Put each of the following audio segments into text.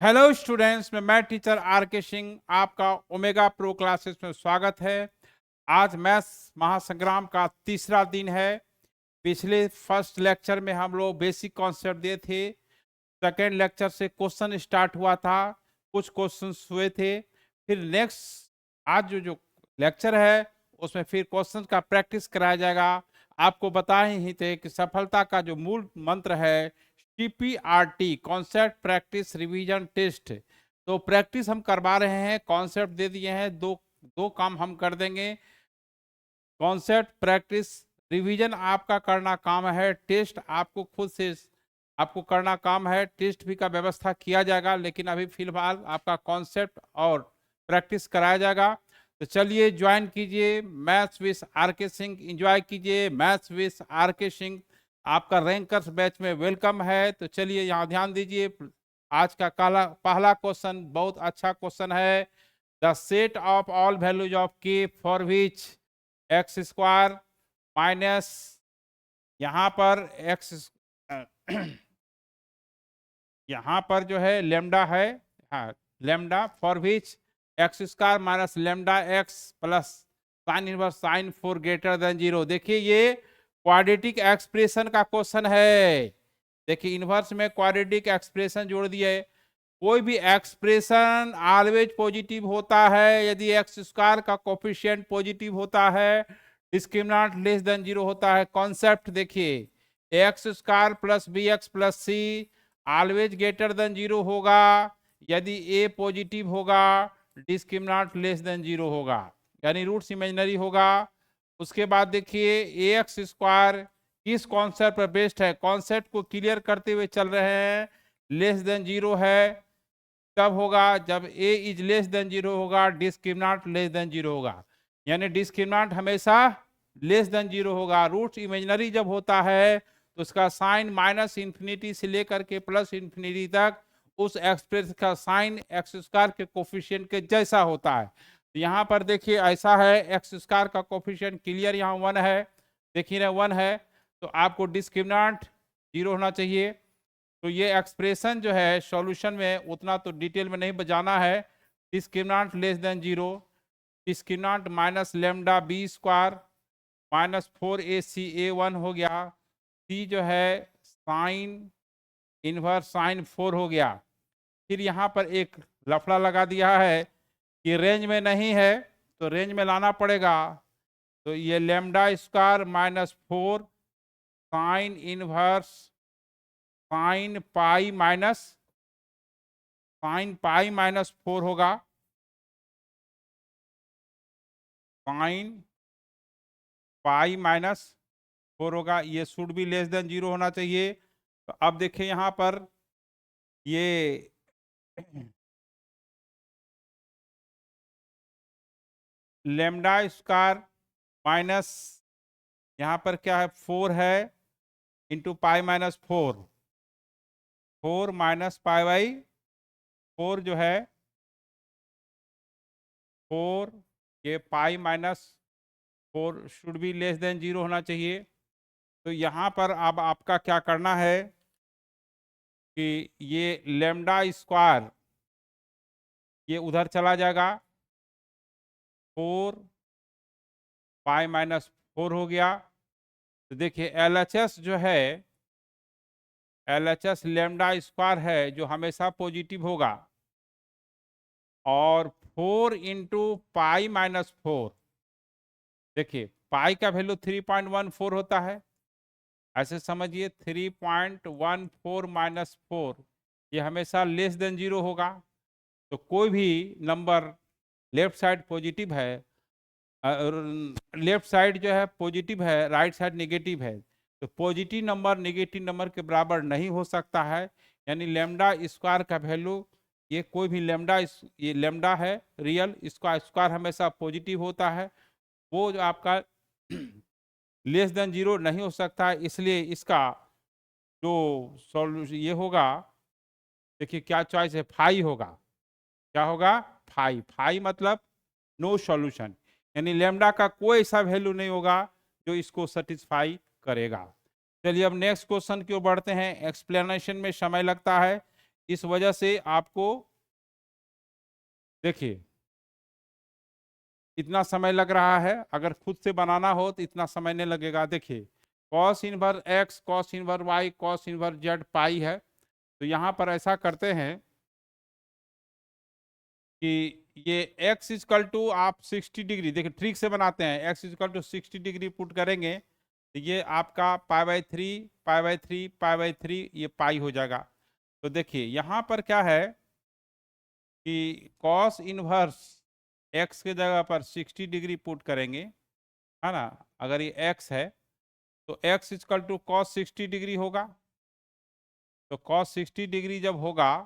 Hello students, मैं teacher are के सिंह आपका ओमेगा प्रो क्लासेस में स्वागत है। आज मैथ्स महासंग्राम का तीसरा दिन है। पिछले फर्स्ट लेक्चर में हम लोग बेसिक कॉन्सेप्ट दिए थे। सेकेंड लेक्चर से क्वेश्चन स्टार्ट हुआ था, कुछ क्वेश्चंस हुए थे। फिर नेक्स्ट आज जो लेक्चर है उसमें फिर क्वेश्चन का प्रैक्टिस कराया जाएगा। आपको बताए ही थे कि सफलता का जो मूल मंत्र है CPRT, concept practice revision test. तो प्रैक्टिस हम करवा रहे हैं, कॉन्सेप्ट दे दिए हैं, दो दो काम हम कर देंगे। कॉन्सेप्ट प्रैक्टिस रिवीजन आपका करना काम है, टेस्ट आपको खुद से आपको करना काम है। टेस्ट भी का व्यवस्था किया जाएगा, लेकिन अभी फिलहाल आपका कॉन्सेप्ट और प्रैक्टिस कराया जाएगा। तो चलिए ज्वाइन कीजिए मैथ्स विद आर के सिंह, एंजॉय कीजिए मैथ्स विद आर के सिंह। आपका रैंकर्स बैच में वेलकम है। तो चलिए यहाँ ध्यान दीजिए। आज का पहला क्वेश्चन बहुत अच्छा क्वेश्चन है। The set of all values of K for which X square minus, यहाँ पर एक्स यहाँ पर जो है लेमडा है, हाँ lambda for which X square minus lambda x plus sine inverse sine 4 greater than 0। देखिए ये क्वाड्रेटिक एक्सप्रेशन का क्वेश्चन है। देखिए इनवर्स में क्वाड्रेटिक एक्सप्रेशन जोड़ दिए। कोई भी एक्सप्रेशन ऑलवेज पॉजिटिव होता है यदि एक्स स्क्वायर का कोफिशिएंट पॉजिटिव होता है, डिस्क्रिमिनेंट लेस देन 0 होता है। कॉन्सेप्ट देखिए X square plus B X plus C always greater than 0 होगा यदि ए पॉजिटिव होगा, डिस्क्रिमिनेंट लेस देन 0 होगा, यानी रूट्स इमेजिनरी होगा। उसके बाद देखिए ए एक्स स्क्वायर किस कॉन्सेप्ट पर बेस्ड है, कॉन्सेप्ट को क्लियर करते हुए चल रहे हैं। लेस देन 0 है कब होगा, जब ए इज लेस देन 0 होगा, डिस्क्रिमिनेंट लेस देन 0 होगा, यानी डिस्क्रिमिनेंट हमेशा लेस देन 0 होगा। रूट्स इमेजिनरी जब होता है तो उसका साइन माइनस इन्फिनिटी से लेकर के प्लस इन्फिनिटी तक उस एक्सप्रेस का साइन एक्स स्क्वायर के कोफिशिएंट के जैसा होता है। तो यहाँ पर देखिए ऐसा है, एक्स स्क्वायर का कोफिशिएंट क्लियर यहाँ 1 है, देखिए ना 1 है, तो आपको डिस्क्रिमिनेंट 0 होना चाहिए। तो ये एक्सप्रेशन जो है सॉल्यूशन में उतना तो डिटेल में नहीं बजाना है। Discriminant less than 0, discriminant minus lambda b square minus 4AC A1 हो गया। सी जो है साइन इनवर्स साइन 4 हो गया। फिर यहाँ पर एक लफड़ा लगा दिया है कि रेंज में नहीं है, तो रेंज में लाना पड़ेगा। तो ये lambda square minus 4 sine inverse sine pi minus 4 होगा। साइन पाई माइनस 4 होगा। ये शुड भी लेस देन 0 होना चाहिए। तो अब देखिए यहाँ पर ये लेमडा स्क्वायर माइनस यहाँ पर क्या है 4 है into pi minus 4, 4 minus pi by 4 जो है 4, ये पाई माइनस 4 शुड भी लेस देन 0 होना चाहिए। तो यहाँ पर अब आपका क्या करना है कि ये लेमडा स्क्वायर ये उधर चला जाएगा, 4 पाई माइनस 4 हो गया। तो देखिए LHS जो है, LHS लेमडा स्क्वायर है जो हमेशा पॉजिटिव होगा, और 4 इंटू पाई माइनस 4, देखिए पाई का वैल्यू 3.14 होता है, ऐसे समझिए 3.14 माइनस 4 ये हमेशा लेस देन 0 होगा। तो कोई भी नंबर लेफ्ट साइड पॉजिटिव है, लेफ्ट साइड जो है पॉजिटिव है, राइट साइड नेगेटिव है, तो पॉजिटिव नंबर नेगेटिव नंबर के बराबर नहीं हो सकता है। यानी लेमडा स्क्वायर का वैल्यू, ये कोई भी लेमडा, ये लेमडा है रियल, इसका स्क्वायर हमेशा पॉजिटिव होता है, वो जो आपका लेस देन 0 नहीं हो सकता है। इसलिए इसका जो सॉल्यूशन ये होगा, देखिए क्या चॉइस है, फाई होगा। क्या होगा, फाई। फाई मतलब नो सॉल्यूशन, यानी लेमडा का कोई ऐसा वैल्यू नहीं होगा जो इसको सेटिस्फाई करेगा। चलिए अब नेक्स्ट क्वेश्चन की ओर बढ़ते हैं। एक्सप्लेनेशन में समय लगता है, इस वजह से आपको देखिए इतना समय लग रहा है। अगर खुद से बनाना हो तो इतना समय नहीं लगेगा। देखिए cos inverse X, cos inverse Y, cos inverse Z pi है। तो यहाँ पर ऐसा करते हैं कि ये x इजकल टू आप 60 डिग्री, देखिए ट्रिक से बनाते हैं, x is equal to 60 degree put करेंगे तो ये आपका पाई/3 पाई/3 पाई/3 ये पाई हो जाएगा। तो देखिए यहाँ पर क्या है कि कॉस इनवर्स x के जगह पर 60 डिग्री पुट करेंगे, है ना। अगर ये x है तो x is equal to cos 60 degree होगा। तो कॉस 60 डिग्री जब होगा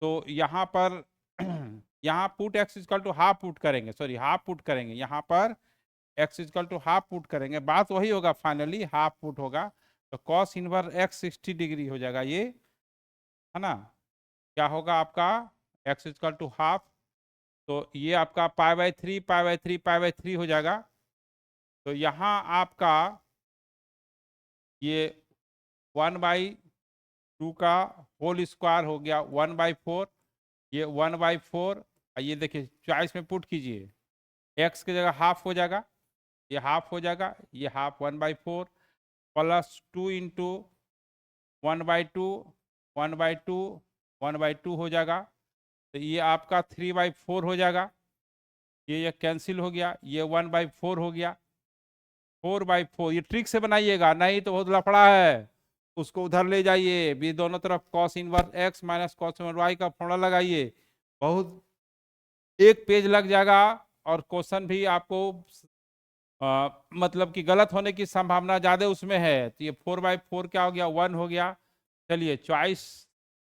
तो यहाँ पर यहाँ put x is equal to half put करेंगे, सॉरी हाफ पुट करेंगे, यहाँ पर x is equal to half put करेंगे, बात वही होगा, फाइनली हाफ पुट होगा। तो कॉस इनवर्स एक्स 60 डिग्री हो जाएगा ये, है ना। क्या होगा आपका एक्स इजकल टू हाफ, तो ये आपका पाई/3 पाई/3 पाई/3 हो जाएगा। तो यहाँ आपका ये 1/2 का होल स्क्वायर हो गया 1/4, ये 1/4। ये देखिए चॉइस में पुट कीजिए, एक्स की जगह हाफ हो जाएगा, ये हाफ हो जाएगा, ये हाफ 1/4 प्लस 2 इंटू 1/2 1/2 1/2 हो जाएगा। तो ये आपका 3/4 हो जाएगा, ये कैंसिल हो गया, ये 1/4 हो गया, 4/4। ये ट्रिक से बनाइएगा, नहीं तो बहुत लफड़ा है, उसको उधर ले जाइए भी, दोनों तरफ cos inverse x minus cos inverse y का फॉर्मूला लगाइए, बहुत एक पेज लग जाएगा और क्वेश्चन भी आपको मतलब कि गलत होने की संभावना ज्यादा उसमें है। तो ये 4/4 क्या हो गया 1 हो गया। चलिए चॉइस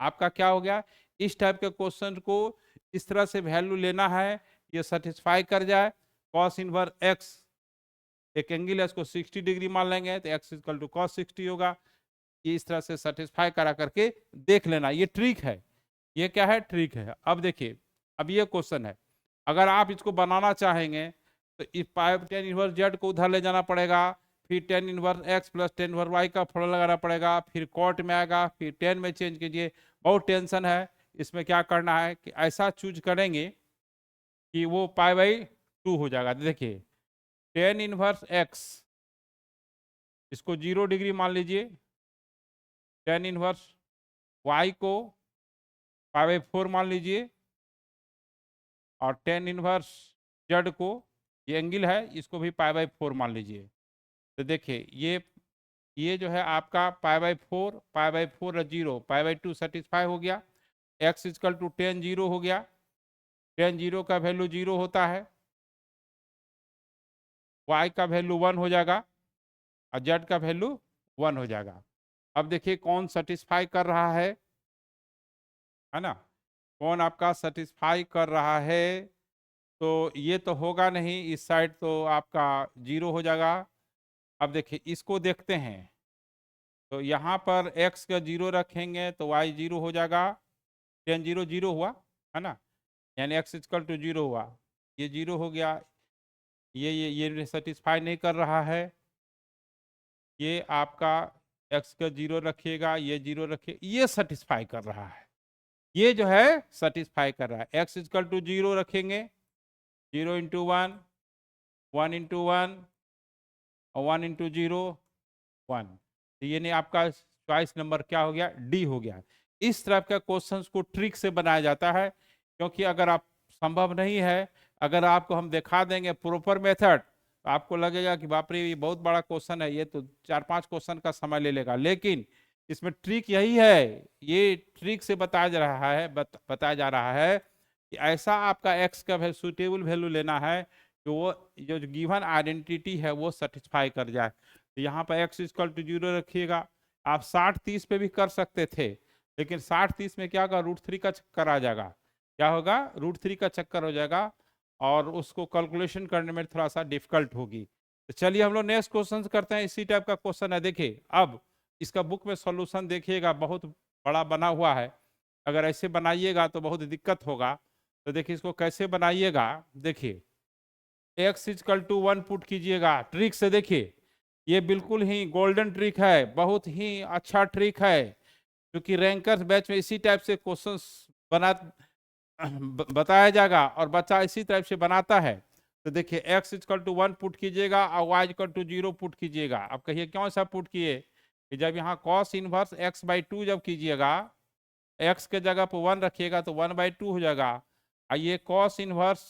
आपका क्या हो गया, इस टाइप के क्वेश्चन को इस तरह से वैल्यू लेना है, ये सेटिस्फाई कर जाए। कॉस इनवर्स एक्स एक एंगल है, इसको 60 डिग्री मान लेंगे तो एक्स इक्वल टू कॉस 60 होगा। ये इस तरह से सेटिस्फाई करा करके देख लेना, ये ट्रिक है, ये क्या है ट्रिक है। अब देखिए अब ये क्वेश्चन है, अगर आप इसको बनाना चाहेंगे तो इस पाई tan इनवर्स जेड को उधर ले जाना पड़ेगा, फिर tan inverse x plus tan inverse y का फॉर्मूला लगाना पड़ेगा, फिर कॉट में आएगा, फिर tan में चेंज कीजिए, बहुत टेंशन है। इसमें क्या करना है कि ऐसा चूज करेंगे कि वो पाई/2 हो जाएगा। देखिए tan इनवर्स एक्स इसको 0 डिग्री मान लीजिए, tan इनवर्स वाई को पाई/4 मान लीजिए, और tan इनवर्स जेड को, ये एंगल है, इसको भी पाई/4 मान लीजिए। तो देखिए ये जो है आपका पाई/4 पाई/4 0 पाई/2 सेटिस्फाई हो गया। x इजकल टू tan 0 हो गया, tan 0 का वैल्यू 0 होता है, y का वैल्यू 1 हो जाएगा और z का वैल्यू 1 हो जाएगा। अब देखिए कौन सेटिस्फाई कर रहा है ना, कौन आपका सेटिस्फाई कर रहा है। तो ये तो होगा नहीं, इस साइड तो आपका 0 हो जाएगा। अब देखिए इसको देखते हैं, तो यहाँ पर x का 0 रखेंगे तो y 0 हो जाएगा, tan 0 0 हुआ, है ना, यानी x इक्वल टू 0 हुआ, ये 0 हो गया। ये सेटिस्फाई नहीं कर रहा है, ये आपका x का 0 रखिएगा, ये 0 रखिए, ये सेटिस्फाई कर रहा है, ये जो है सेटिस्फाई कर रहा है। x इक्वल टू 0 रखेंगे, 0 इंटू 1 1 इंटू 1 और 1 इंटू 0 1। तो ये नहीं आपका चॉइस नंबर क्या हो गया डी हो गया। इस तरह का क्वेश्चंस को ट्रिक से बनाया जाता है, क्योंकि अगर आप संभव नहीं है, अगर आपको हम दिखा देंगे प्रॉपर मेथड तो आपको लगेगा कि बाप रे ये बहुत बड़ा क्वेश्चन है, ये तो 4-5 क्वेश्चन का समय ले लेगा। लेकिन इसमें ट्रिक यही है, ये ट्रिक से बताया जा रहा है, बताया जा रहा है कि ऐसा आपका एक्स का सुटेबल वैल्यू लेना है कि वो जो गिवन आइडेंटिटी है वो सेटिस्फाई कर जाए। तो यहाँ पर x इक्वल टू 0 रखिएगा। आप 60-30 पे भी कर सकते थे, लेकिन 60-30 में क्या होगा √3 का चक्कर आ जाएगा, क्या होगा √3 का चक्कर हो जाएगा और उसको कैलकुलेशन करने में थोड़ा सा डिफिकल्ट होगी। तो चलिए हम लोग नेक्स्ट क्वेश्चन करते हैं, इसी टाइप का क्वेश्चन है। देखिए अब इसका बुक में सॉल्यूशन देखिएगा, बहुत बड़ा बना हुआ है, अगर ऐसे बनाइएगा तो बहुत दिक्कत होगा। तो देखिए इसको कैसे बनाइएगा, देखिए x इक्वल टू 1 पुट कीजिएगा ट्रिक से। देखिए ये बिल्कुल ही गोल्डन ट्रिक है, बहुत ही अच्छा ट्रिक है। क्योंकि रैंकर्स बैच में इसी टाइप से क्वेश्चंस बना बताया जाएगा और बच्चा इसी टाइप से बनाता है। तो देखिए x इक्वल टू 1 पुट कीजिएगा और y इक्वल टू 0 पुट कीजिएगा। अब कहिए क्यों ऐसा पुट किए कि जब यहाँ cos इनवर्स x/2 जब कीजिएगा, x के जगह पर 1 रखिएगा तो 1/2 हो जाएगा, और ये cos इनवर्स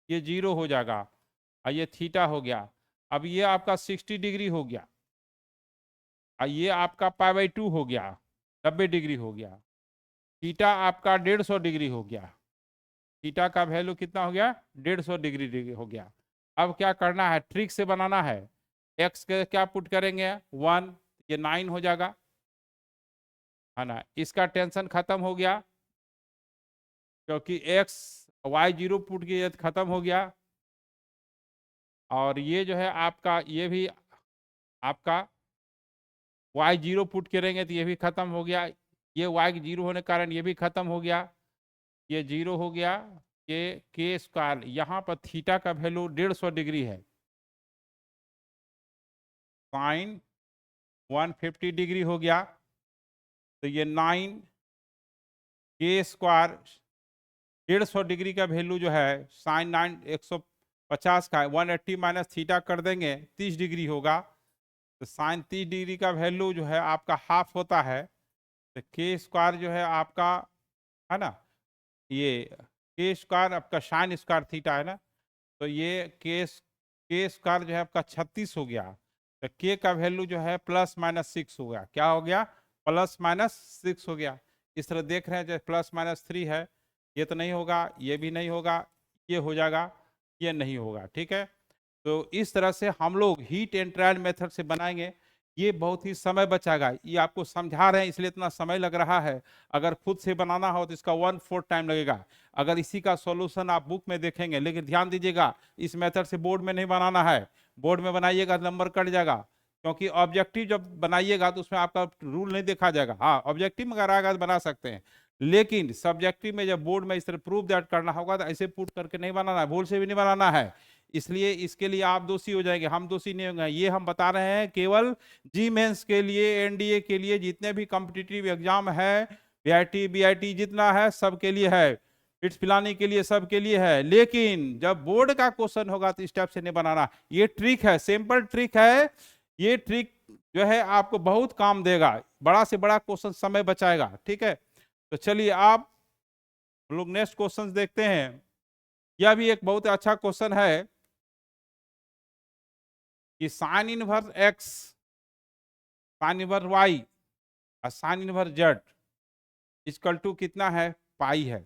ये 0 हो जाएगा, और ये थीटा हो गया। अब ये आपका 60 डिग्री हो गया, और ये आपका π/2 हो गया, 90 डिग्री हो गया। थीटा आपका 150 डिग्री हो गया। थीटा का वैल्यू कितना हो गया? 150 डिग्री हो गया। अब क्या करना है? ट्रिक से बनाना है। x के क्या पुट करेंगे? 1, ये 9 हो जाएगा, है ना। इसका टेंशन खत्म हो गया, क्योंकि x y0 पुट किए तो खत्म हो गया। और ये जो है आपका, ये भी आपका y0 पुट करेंगे तो ये भी खत्म हो गया। ये y0 होने के कारण ये भी खत्म हो गया, ये 0 हो गया। ये के स्क्वायर, यहाँ पर थीटा का वैल्यू 150 डिग्री है, साइन 150 डिग्री हो गया। तो ये 9 के स्क्वायर 150 डिग्री का वैल्यू जो है साइन 9 150 का 180 माइनस थीटा कर देंगे 30 डिग्री होगा। तो साइन 30 डिग्री का वैल्यू जो है आपका हाफ होता है। तो के स्क्वायर जो है आपका, है ना, ये के स्क्वायर आपका साइन स्क्वायर थीटा है ना, तो ये के स्क्वायर जो है आपका 36 हो गया। तो के का वैल्यू जो है +-6 हो गया। क्या हो गया? +-6 हो गया। इस तरह देख रहे हैं, जैसे +-3 है, ये तो नहीं होगा, ये भी नहीं होगा, ये हो जाएगा, ये नहीं होगा। ठीक है, तो इस तरह से हम लोग हीट एंड ट्रायल मेथड से बनाएंगे। ये बहुत ही समय बचाएगा। ये आपको समझा रहे हैं इसलिए इतना समय लग रहा है। अगर खुद से बनाना हो तो इसका 1/4 टाइम लगेगा। अगर इसी का सॉल्यूशन आप बुक में देखेंगे, लेकिन ध्यान दीजिएगा इस मेथड से बोर्ड में नहीं बनाना है। बोर्ड में बनाइएगा नंबर कट जाएगा, क्योंकि ऑब्जेक्टिव जब बनाइएगा तो उसमें आपका रूल नहीं देखा जाएगा। हाँ, ऑब्जेक्टिव में अगर आएगा तो बना सकते हैं, लेकिन सब्जेक्टिव में जब बोर्ड में इस तरह प्रूफ दैट करना होगा तो ऐसे पुट करके नहीं बनाना है, भूल से भी नहीं बनाना है। इसलिए इसके लिए आप दोषी हो जाएंगे, हम दोषी नहीं होंगे। ये हम बता रहे हैं केवल जी मेंस के लिए, एनडीए के लिए, जितने भी कॉम्पिटिटिव एग्जाम है, बीआईटी बीआईटी जितना है सबके लिए है, इट्स पिलानी के लिए सबके लिए है। लेकिन जब बोर्ड का क्वेश्चन होगा तो इस टाइप से नहीं बनाना। ये ट्रिक है, सिंपल ट्रिक है। ये ट्रिक जो है आपको बहुत काम देगा, बड़ा से बड़ा क्वेश्चन समय बचाएगा। ठीक है, तो चलिए आप लोग नेक्स्ट क्वेश्चन देखते हैं। यह भी एक बहुत अच्छा क्वेश्चन है कि sine inverse X, sine inverse Y और sine inverse Z equal to कितना है? पाई है।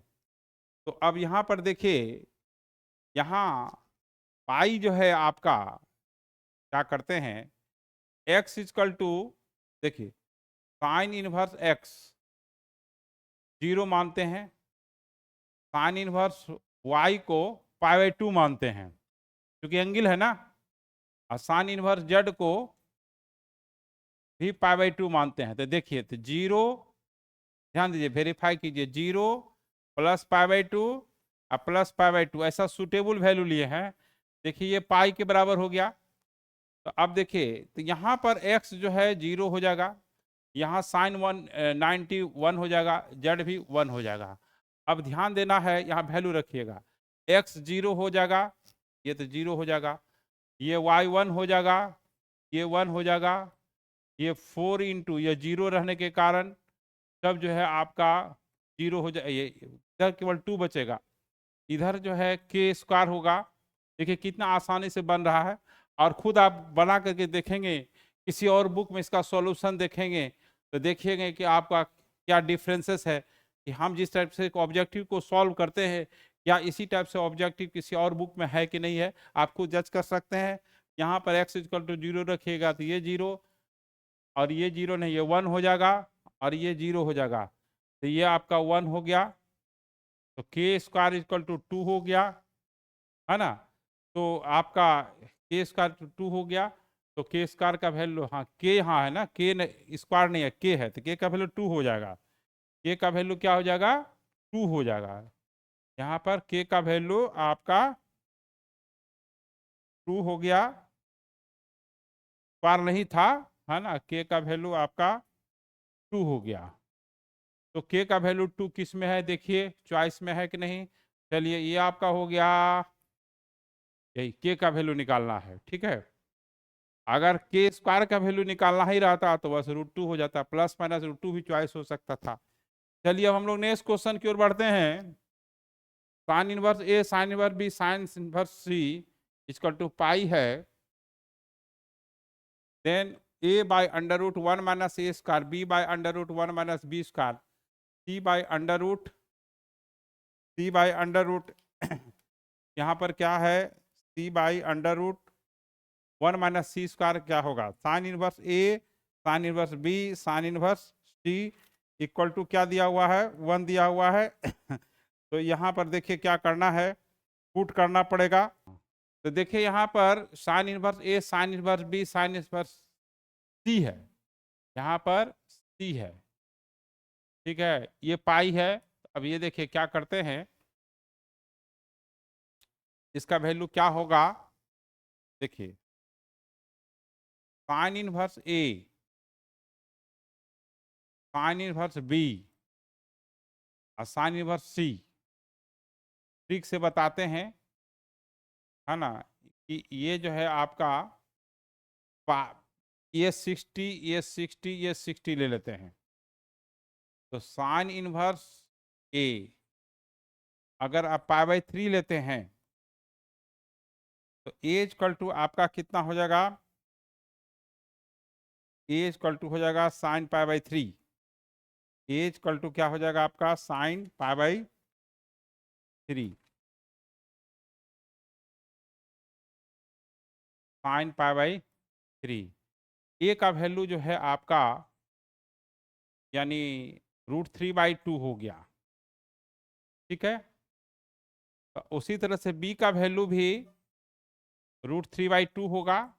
तो अब यहां पर देखिए, यहां पाई जो है आपका क्या करते हैं, एक्स इक्वल टू, देखिए साइन इनवर्स एक्स 0 मानते हैं, साइन इनवर्स वाई को π/2 मानते हैं क्योंकि एंगल है ना, और साइन इनवर्स जेड को भी π/2 मानते हैं। तो देखिए, तो 0, ध्यान दीजिए, वेरीफाई कीजिए, 0 + π/2 और + π/2 ऐसा सुटेबल वैल्यू लिए हैं। देखिए ये पाई के बराबर हो गया। तो अब देखिए, तो यहाँ पर x जो है 0 हो जाएगा, यहाँ साइन 91 हो जाएगा, जेड भी 1 हो जाएगा। अब ध्यान देना है, यहाँ वैल्यू रखिएगा, x 0 हो जाएगा, ये तो 0 हो जाएगा, ये y 1 हो जाएगा, ये 1 हो जाएगा, ये 4 इंटू ये 0 रहने के कारण तब जो है आपका 0 हो जाए, ये इधर केवल 2 बचेगा, इधर जो है के स्क्वायर होगा। देखिए कितना आसानी से बन रहा है, और खुद आप बना करके देखेंगे, किसी और बुक में इसका सॉल्यूशन देखेंगे तो देखिएगा कि आपका क्या डिफरेंसेस है, कि हम जिस टाइप से ऑब्जेक्टिव को सॉल्व करते हैं या इसी टाइप से ऑब्जेक्टिव किसी और बुक में है कि नहीं है, आप खुद जज कर सकते हैं। यहाँ पर x = 0 रखिएगा तो ये 0, और ये 0 नहीं, ये 1 हो जाएगा, और ये 0 हो जाएगा, तो ये आपका 1 हो गया। तो के स्क्वायर = 2 हो गया, है ना। तो आपका के स्क्वायर 2 हो गया, तो के स्क्वायर का वैल्यू, हाँ के, हाँ है ना, के स्क्वायर नहीं है, के है, तो के का वैल्यू 2 हो जाएगा। के का वैल्यू क्या हो जाएगा? 2 हो जाएगा। यहाँ पर के का वैल्यू आपका 2 हो गया, स्क्वायर नहीं था, है ना, के का वैल्यू आपका 2 हो गया। तो के का वैल्यू 2 किस में है, देखिए चॉइस में है कि नहीं। चलिए ये आपका हो गया, यही के का वैल्यू निकालना है, ठीक है। अगर के स्क्वायर का वैल्यू निकालना ही रहता तो बस √2 हो जाता, प्लस माइनस √2 भी चॉइस हो सकता था। चलिए अब हम लोग नेक्स्ट क्वेश्चन की ओर बढ़ते हैं। Sine inverse A sine inverse B sine inverse C equal to pi है, then a by under root 1 minus a square, b by under root 1 minus b square, c by under root यहाँ पर क्या है, c by under root 1 minus c square क्या होगा, sine inverse a sine inverse b sine inverse c equal to क्या दिया हुआ है, 1 दिया हुआ है। तो यहाँ पर देखिए क्या करना है, पुट करना पड़ेगा। तो देखिए यहाँ पर sign inverse a sine inverse b sine inverse c है, यहाँ पर c है, ठीक है, ये पाई है। अब ये देखिए क्या करते हैं, इसका वैल्यू क्या होगा, देखिए sign inverse a sine inverse b और साइन इनवर्स c ट्रिक से बताते हैं, है ना, कि ये जो है आपका ये 60 ले लेते हैं। तो साइन इनवर्स a अगर आप π/3 लेते हैं तो a इक्वल टू आपका कितना हो जाएगा, a इक्वल टू हो जाएगा साइन π/3, a इक्वल टू क्या हो जाएगा आपका साइन π/3, साइन π/3। a का वैल्यू जो है आपका यानी √3/2 हो गया, ठीक है। तो उसी तरह से b का वैल्यू भी √3/2 होगा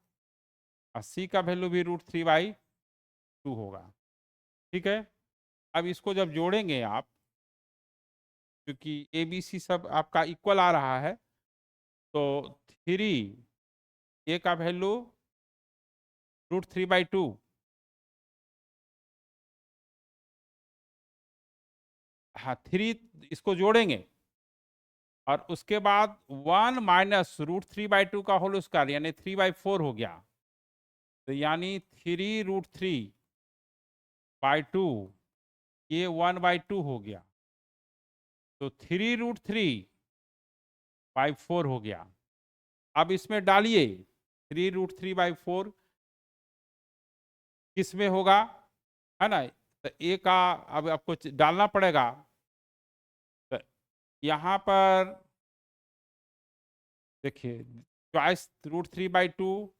और c का वैल्यू भी √3/2 होगा, ठीक है। अब इसको जब जोड़ेंगे आप, क्योंकि ए बी सी सब आपका इक्वल आ रहा है, तो 3 a का वैल्यू √3/2, हाँ 3 इसको जोड़ेंगे और उसके बाद 1 माइनस √3/2 का होल स्क्वायर यानी 3/4 हो गया। तो यानी 3√3/2 ये 1/2 हो गया, तो 3√3/4 हो गया। अब इसमें डालिए 3√3/4 किस में होगा, है ना, तो ए का अब आपको डालना पड़ेगा। तो यहाँ पर देखिए चॉइस √3/2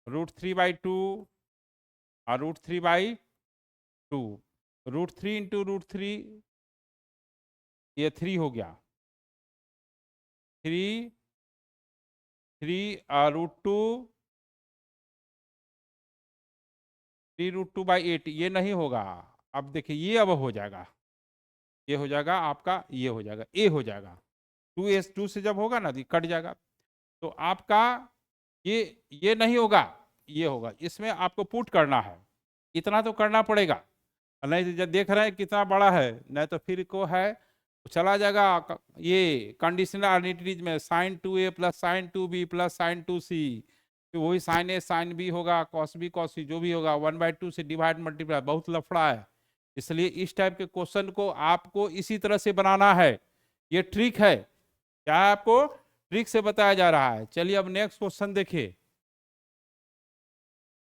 √3/2 और √3/2, √3 इंटू √3 ये 3 हो गया, 3 और √2 3√2/8 ये नहीं होगा। अब देखिए ये अब हो जाएगा, ये हो जाएगा आपका, ये हो जाएगा ए हो जाएगा, 2 से जब होगा ना तो कट जाएगा। तो आपका ये नहीं होगा, ये होगा, इसमें आपको पुट करना है, इतना तो करना पड़ेगा, नहीं तो जब देख रहे हैं कितना बड़ा है, नहीं तो फिर को है चला जाएगा ये कंडीशनल आइडेंटिटीज में sin 2a plus sin 2b plus sin 2c, तो वही sin a sin b होगा, cos b cos c जो भी होगा 1/2 से डिवाइड मल्टीप्लाई, बहुत लफड़ा है। इसलिए इस टाइप के क्वेश्चन को आपको इसी तरह से बनाना है, ये ट्रिक है, क्या है आपको ट्रिक से बताया जा रहा है। चलिए अब नेक्स्ट क्वेश्चन देखिए,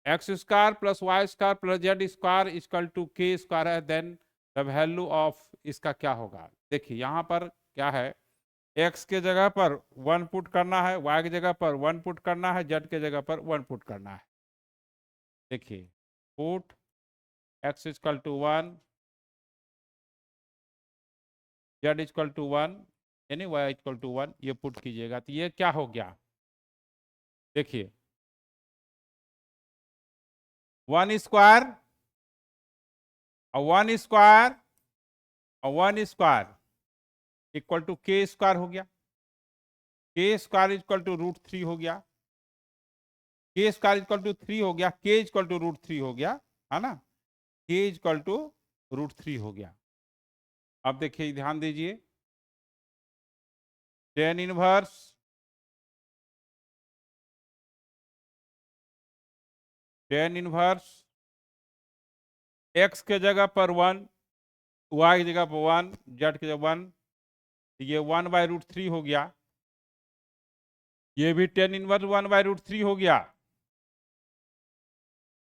x² plus y² plus z² equal to k² है, देन द वैल्यू ऑफ इसका क्या होगा। देखिए यहाँ पर क्या है, x के जगह पर 1 पुट करना है, y की जगह पर 1 पुट करना है, z के जगह पर 1 पुट करना है। देखिए put x equal to 1 z equal to 1 यानी y इक्वल टू 1, ये पुट कीजिएगा तो ये क्या हो गया, देखिए 1 स्क्वायर और 1 स्क्वायर और 1 स्क्वायर इक्वल टू k² हो गया, k² इक्वल टू √3 हो गया, k² इक्वल टू 3 हो गया, k इक्वल टू √3 हो गया, है ना, k इक्वल टू √3 हो गया। अब देखिए ध्यान दीजिए, टेन इनवर्स एक्स के जगह पर 1, वाई की जगह पर 1, जेड की जगह 1, ये 1/√3 हो गया। ये भी टेन इनवर्स 1/√3 हो गया।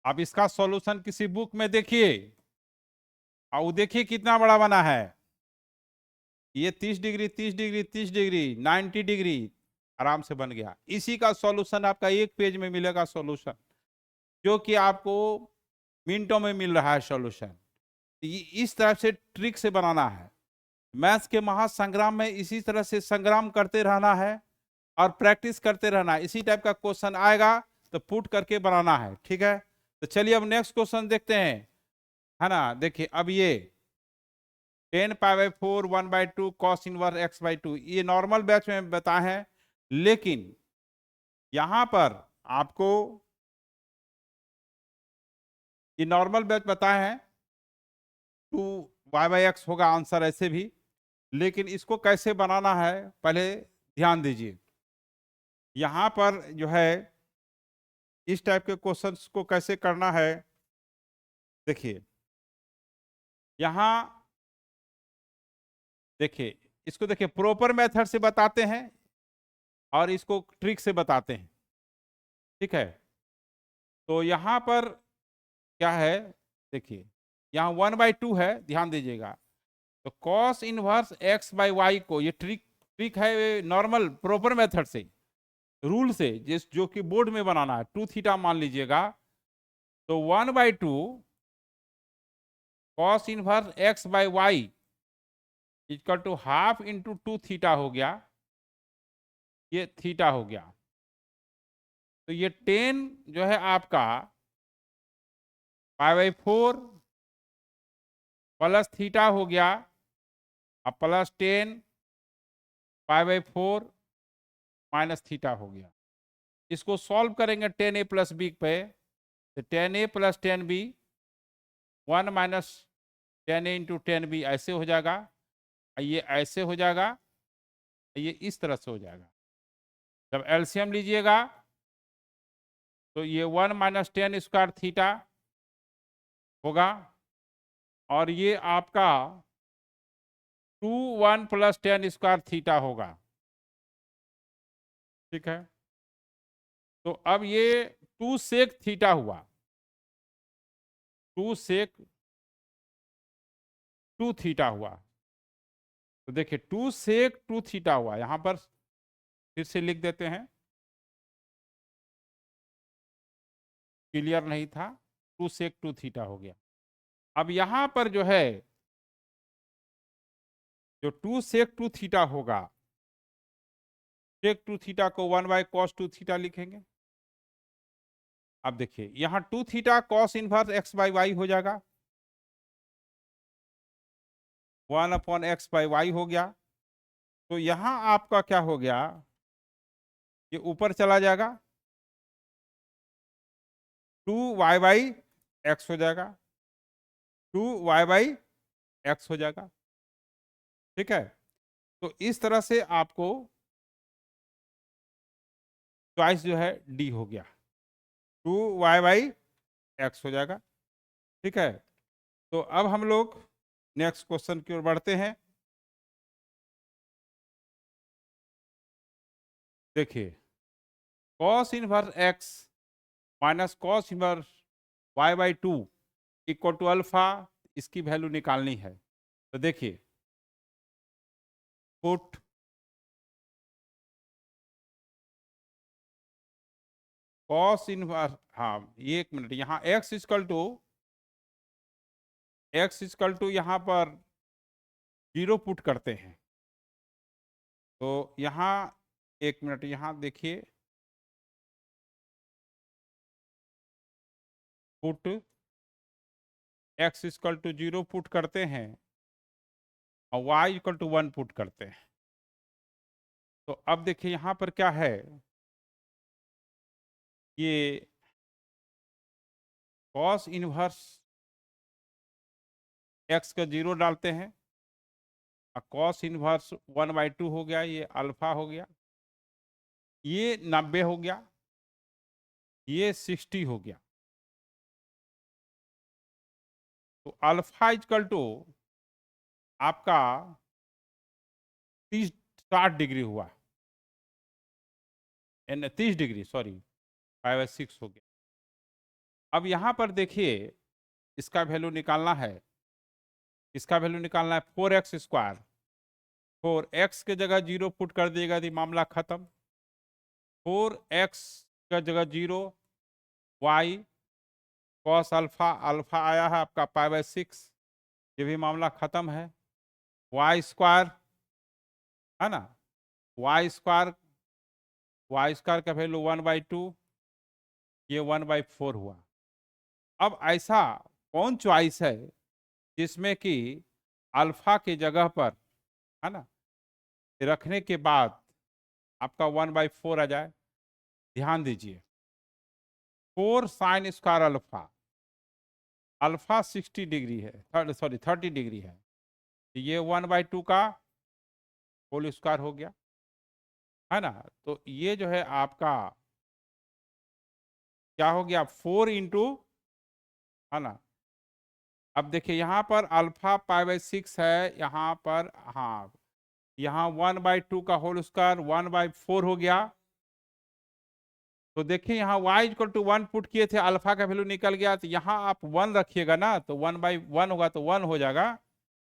अब इसका सॉल्यूशन किसी बुक में देखिए, और वो देखिए कितना बड़ा बना है। ये 30 डिग्री 30 डिग्री 30 डिग्री 90 डिग्री आराम से बन गया। इसी का सॉल्यूशन आपका एक पेज में मिलेगा सॉल्यूशन, जो कि आपको मिनटों में मिल रहा है सॉल्यूशन। इस तरह से ट्रिक से बनाना है। मैथ्स के महासंग्राम में इसी तरह से संग्राम करते रहना है और प्रैक्टिस करते रहना है। इसी टाइप का क्वेश्चन आएगा तो पुट करके बनाना है, ठीक है। तो चलिए अब नेक्स्ट क्वेश्चन देखते हैं, है ना। देखिए अब ये 10π/4 1/2 cos इनवर्स x/2, ये नॉर्मल बैच में बताए हैं, लेकिन यहां पर आपको ये नॉर्मल बैच बताए हैं 2y/x होगा आंसर ऐसे भी, लेकिन इसको कैसे बनाना है पहले ध्यान दीजिए। यहां पर जो है इस टाइप के क्वेश्चंस को कैसे करना है, देखिए यहां देखिए, इसको देखिए प्रॉपर मेथड से बताते हैं और इसको ट्रिक से बताते हैं, ठीक है। तो यहां पर क्या है, देखिए यहाँ 1/2 है, ध्यान दीजिएगा। तो cos इनवर्स x/y को, ये ट्रिक ट्रिक है नॉर्मल प्रॉपर मेथड से, रूल से, जिस जो कि बोर्ड में बनाना है। 2 थीटा मान लीजिएगा, तो 1/2 cos inverse x/y equal to half into 2 theta हो गया, ये थीटा हो गया। तो ये 10 जो है आपका π/4 प्लस थीटा हो गया, अब प्लस 10 π/4 माइनस थीटा हो गया। इसको सॉल्व करेंगे 10a प्लस बी पे, तो 10a plus 10b 1 minus 10a into 10b ऐसे हो जाएगा, ये ऐसे हो जाएगा, ये इस तरह से हो जाएगा। जब एलसीएम लीजिएगा तो ये 1 माइनस 10 स्क्वायर थीटा होगा, और ये आपका 2 1 प्लस 10 स्क्वायर थीटा होगा, ठीक है। तो अब ये 2 सेक थीटा हुआ, 2 सेक 2 थीटा हुआ। तो देखिए 2 सेक 2 थीटा हुआ, यहां पर फिर से लिख देते हैं, क्लियर नहीं था, 2 सेक 2 थीटा हो गया। अब यहां पर जो है जो 2 सेक 2 थीटा होगा, सेक 2 थीटा को 1/cos 2 थीटा लिखेंगे। अब देखिए यहां 2 थीटा cos इनवर्स x/y हो जाएगा, 1/x/y हो गया। तो यहां आपका क्या हो गया, ये ऊपर चला जाएगा, 2y/x हो जाएगा, 2y/x हो जाएगा, ठीक है। तो इस तरह से आपको चॉइस जो है डी हो गया, 2y/x हो जाएगा, ठीक है। तो अब हम लोग नेक्स्ट क्वेश्चन की ओर बढ़ते हैं। देखिए cos inverse x minus cos inverse y/2 equal to alpha, इसकी वैल्यू निकालनी है। तो देखिए पुट cos इनवर्स, हाँ ये एक मिनट, यहाँ x इक्वल टू यहाँ पर 0 पुट करते हैं। तो यहाँ एक मिनट, यहाँ देखिए put x equal to 0 put करते हैं और y इक्वल टू 1 पुट करते हैं। तो अब देखिए यहाँ पर क्या है, ये cos इनवर्स x का 0 डालते हैं, कॉस इनवर्स 1/2 हो गया, ये अल्फा हो गया, ये 90 हो गया, ये 60 हो गया। तो अल्फा इजकल टू आपका 60 डिग्री हुआ, 30 डिग्री, सॉरी 5/6 हो गया। अब यहां पर देखिए, इसका वैल्यू निकालना है, इसका वैल्यू निकालना है 4x²। 4x के जगह 0 पुट कर दिएगा तो मामला खत्म। 4x का जगह 0, y कॉस अल्फा, अल्फा आया है आपका 5/6, ये भी मामला खत्म है। y² है ना, y² का वैल्यू 1/2, ये 1/4 हुआ। अब ऐसा कौन चॉइस है जिसमें कि अल्फा की जगह पर, है ना, रखने के बाद आपका 1/4 आ जाए? ध्यान दीजिए, 4 sin² अल्फा, अल्फा 60 डिग्री है, सॉरी 30 डिग्री है, तो ये 1/2 का होल स्क्वायर हो गया, है ना। तो ये जो है आपका क्या हो गया, 4 इंटू, है ना। अब देखिए यहाँ पर अल्फा 5/6 है, यहाँ पर, हाँ, यहाँ 1/2 का होल स्क्वायर 1/4 हो गया। तो देखिए यहाँ y=1 पुट किए थे, अल्फा का वैल्यू निकल गया, तो यहाँ आप 1 रखिएगा ना, तो 1/1 होगा, तो 1 हो जाएगा,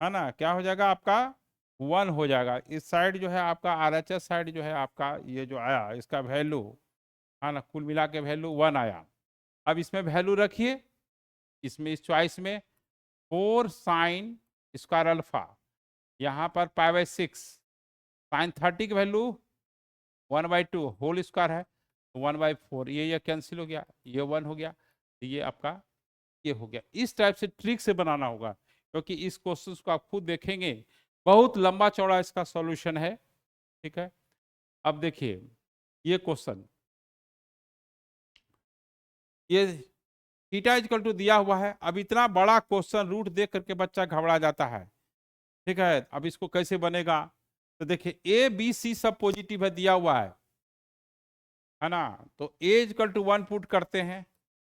है ना। क्या हो जाएगा आपका, 1 हो जाएगा। इस साइड जो है आपका RHS साइड जो है आपका, ये जो आया इसका वैल्यू, है ना, कुल मिला के वैल्यू 1 आया। अब इसमें वैल्यू रखिए, इसमें इस चॉइस में 4 sin² अल्फा, यहाँ पर 5/6, sin 30 की वैल्यू 1/2 होल स्क्वायर है, 1/4, ये कैंसिल हो गया, ये 1 हो गया, तो ये आपका ये हो गया। इस टाइप से ट्रिक से बनाना होगा, क्योंकि इस क्वेश्चन को आप खुद देखेंगे, बहुत लंबा चौड़ा इसका सॉल्यूशन है, ठीक है। अब देखिए ये क्वेश्चन, ये थीटा इक्वल टू दिया हुआ है। अब इतना बड़ा क्वेश्चन रूट देख करके बच्चा घबरा जाता है, ठीक है। अब इसको कैसे बनेगा, तो देखिए ABC सब पॉजिटिव है, दिया हुआ है ना। तो A=1 पुट करते हैं,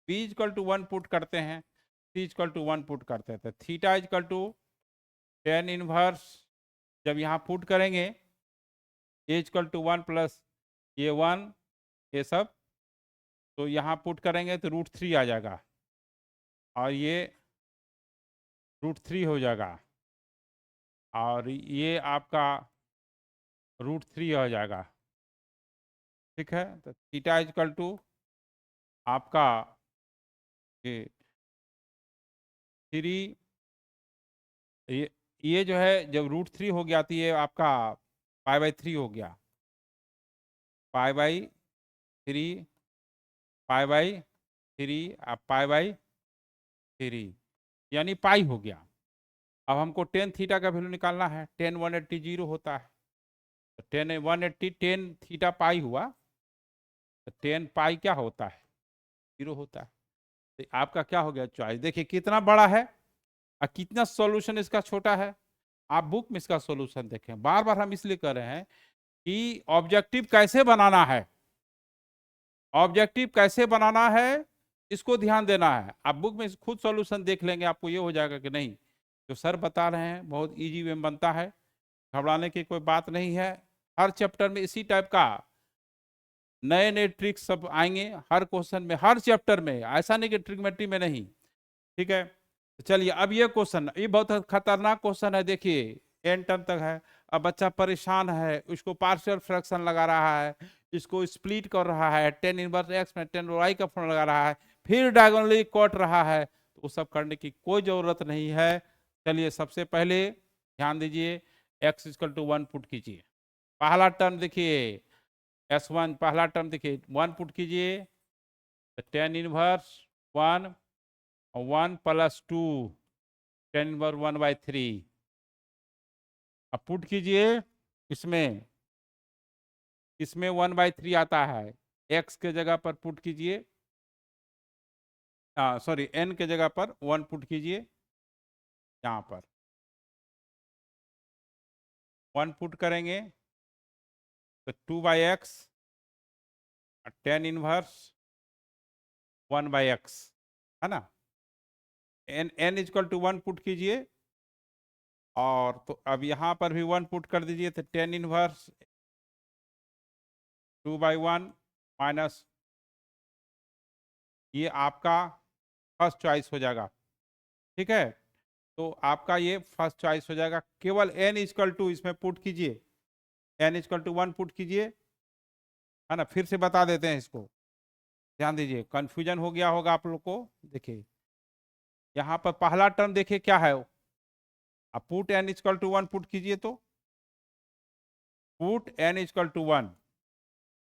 B=1 पुट करते हैं, C=1 पुट करते हैं, तो थीटा tan इनवर्स, जब यहाँ पुट करेंगे A=1 प्लस ये 1, ये सब, तो यहाँ पुट करेंगे तो √3 आ जाएगा, और ये √3 हो जाएगा, और ये आपका √3 हो जाएगा, ठीक है। तो थीटा इक्वल टू आपका ये 3, ये जो है जब √3 हो गया तो ये आपका π/3 हो गया, π/3, π/3, अब π/3, यानी पाई हो गया। अब हमको tan थीटा का वैल्यू निकालना है, tan 180 0 होता है, तो tan 180 tan थीटा पाई हुआ, तो tan पाई क्या होता है, 0 होता है। तो आपका क्या हो गया चॉइस, देखिए कितना बड़ा है और कितना सॉल्यूशन इसका छोटा है। आप बुक में इसका सॉल्यूशन देखें, बार बार हम इसलिए कर रहे हैं कि ऑब्जेक्टिव कैसे बनाना है, ऑब्जेक्टिव कैसे बनाना है, इसको ध्यान देना है। आप बुक में खुद सॉल्यूशन देख लेंगे, आपको ये हो जाएगा कि नहीं, जो सर बता रहे हैं बहुत इजी वे में बनता है, घबराने की कोई बात नहीं है। हर चैप्टर में इसी टाइप का नए नए ट्रिक्स सब आएंगे, हर क्वेश्चन में, हर चैप्टर में, ऐसा नहीं कि ट्रिग्नोमेट्री में नहीं, ठीक है। तो चलिए अब ये क्वेश्चन, ये बहुत खतरनाक क्वेश्चन है, देखिए n टर्म तक है। अब बच्चा परेशान है, उसको पार्शियल फ्रैक्शन लगा रहा है, इसको स्प्लिट कर रहा है, tan इनवर्स x में tan y का फॉर्म लगा रहा है, फिर डायगोनली काट रहा है, तो वो सब करने की कोई जरूरत नहीं है। चलिए सबसे पहले ध्यान दीजिए, x=1 पुट कीजिए, पहला टर्म देखिए S1, पहला टर्म देखिए 1 पुट कीजिए, तो tan इनवर्स 1, 1 + 2 tan इनवर्स 1/3, अब पुट कीजिए, इसमें इसमें 1/3 आता है, x के जगह पर पुट कीजिए, सॉरी n के जगह पर 1 पुट कीजिए यहाँ पर, 1 पुट करेंगे तो 2/x tan इनवर्स 1/x है ना। n इक्वल टू 1 पुट कीजिए, और तो अब यहां पर भी 1 पुट कर दीजिए, तो tan इनवर्स 2/1 माइनस, ये आपका फर्स्ट चॉइस हो जाएगा। ठीक है, तो आपका ये फर्स्ट चॉइस हो जाएगा। केवल n इक्वल टू इसमें पुट कीजिए, n इक्वल टू 1 पुट कीजिए, है ना। फिर से बता देते हैं इसको, ध्यान दीजिए, कंफ्यूजन हो गया होगा आप लोग को। देखिए यहाँ पर पहला टर्म देखिए क्या है, अब put n equal to 1 put कीजिए, तो पुट n इक्वल टू 1,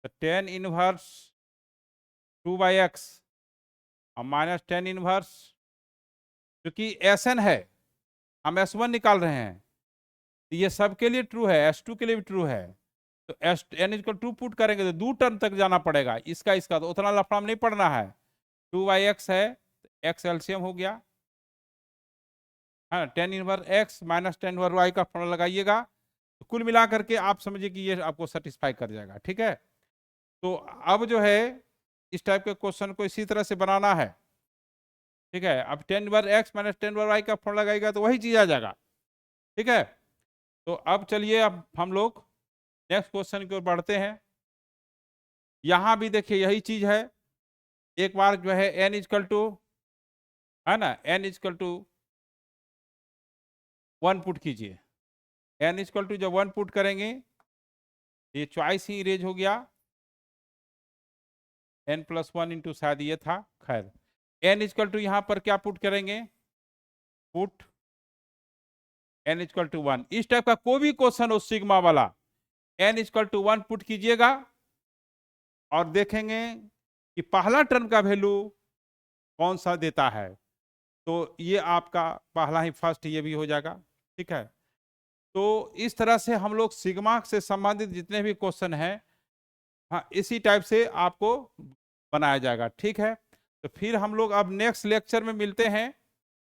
तो tan इनवर्स 2/x और माइनस tan इनवर्स, क्योंकि Sn है, हम S1 निकाल रहे हैं, तो ये सबके लिए ट्रू है, S2 के लिए भी ट्रू है, तो n इक्वल 2 पुट करेंगे तो 2 टर्म तक जाना पड़ेगा, इसका तो उतना लफड़ा नहीं पड़ना है। 2/x है, x एलसीएम हो गया, हाँ, tan inverse x minus tan inverse y का फॉर्मूला लगाइएगा, तो कुल मिला करके आप समझिए कि ये आपको सेटिस्फाई कर जाएगा। ठीक है, तो अब जो है इस टाइप के क्वेश्चन को इसी तरह से बनाना है। ठीक है, अब tan inverse x minus tan inverse y का फॉर्मूला लगाएगा तो वही चीज आ जाएगा। ठीक है, तो अब चलिए, अब हम लोग नेक्स्ट क्वेश्चन की ओर बढ़ते हैं। यहां भी देखिए यही चीज है, एक बार जो है n इक्वल टू, है ना, n इक्वल टू 1 पुट कीजिए, n इक्वल टू जब 1 पुट करेंगे, ये चॉइस ही इरेज हो गया, n+1 इंटू शायद ये था, खैर n इक्वल टू यहाँ पर क्या पुट करेंगे, पुट n इक्वल टू 1। इस टाइप का कोई भी क्वेश्चन हो सिग्मा वाला, n इक्वल टू 1 पुट कीजिएगा और देखेंगे कि पहला टर्म का वैल्यू कौन सा देता है, तो ये आपका पहला ही फर्स्ट ये भी हो जाएगा। ठीक है, तो इस तरह से हम लोग सिग्मा से संबंधित जितने भी क्वेश्चन हैं, हाँ, इसी टाइप से आपको बनाया जाएगा। ठीक है, तो फिर हम लोग अब नेक्स्ट लेक्चर में मिलते हैं,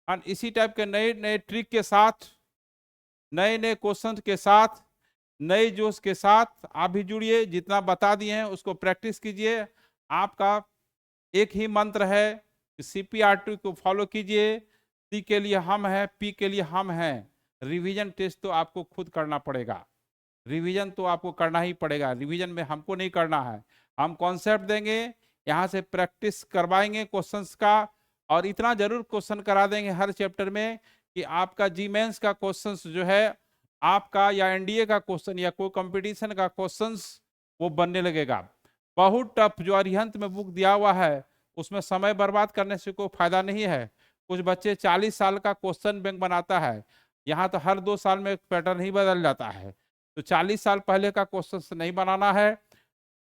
और इसी टाइप के नए नए ट्रिक के साथ, नए नए क्वेश्चन के साथ, नए जोश के साथ आप भी जुड़िए। जितना बता दिए हैं उसको प्रैक्टिस कीजिए। आपका एक ही मंत्र है कि CPR2 को फॉलो कीजिए। C के लिए हम हैं, P के लिए हम हैं। रिवीजन टेस्ट तो आपको खुद करना पड़ेगा, रिवीजन तो आपको करना ही पड़ेगा, रिवीजन में हमको नहीं करना है। हम कॉन्सेप्ट देंगे, यहाँ से प्रैक्टिस करवाएंगे क्वेश्चंस का, और इतना जरूर क्वेश्चन करा देंगे हर चैप्टर में कि आपका जी मेंस का क्वेश्चंस जो है आपका, या एनडीए का क्वेश्चन या कोई कंपटीशन का क्वेश्चंस वो बनने लगेगा। बहुत टफ जो अरिहंत में बुक दिया हुआ है, उसमें समय बर्बाद करने से कोई फायदा नहीं है। कुछ बच्चे 40 साल का क्वेश्चन बैंक बनाता है, यहाँ तो हर 2 साल में पैटर्न ही बदल जाता है। तो 40 साल पहले का क्वेश्चन नहीं बनाना है,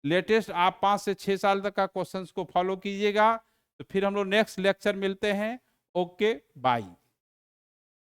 लेटेस्ट आप 5 से 6 साल तक का क्वेश्चंस को फॉलो कीजिएगा। तो फिर हम लोग नेक्स्ट लेक्चर मिलते हैं। Okay, bye.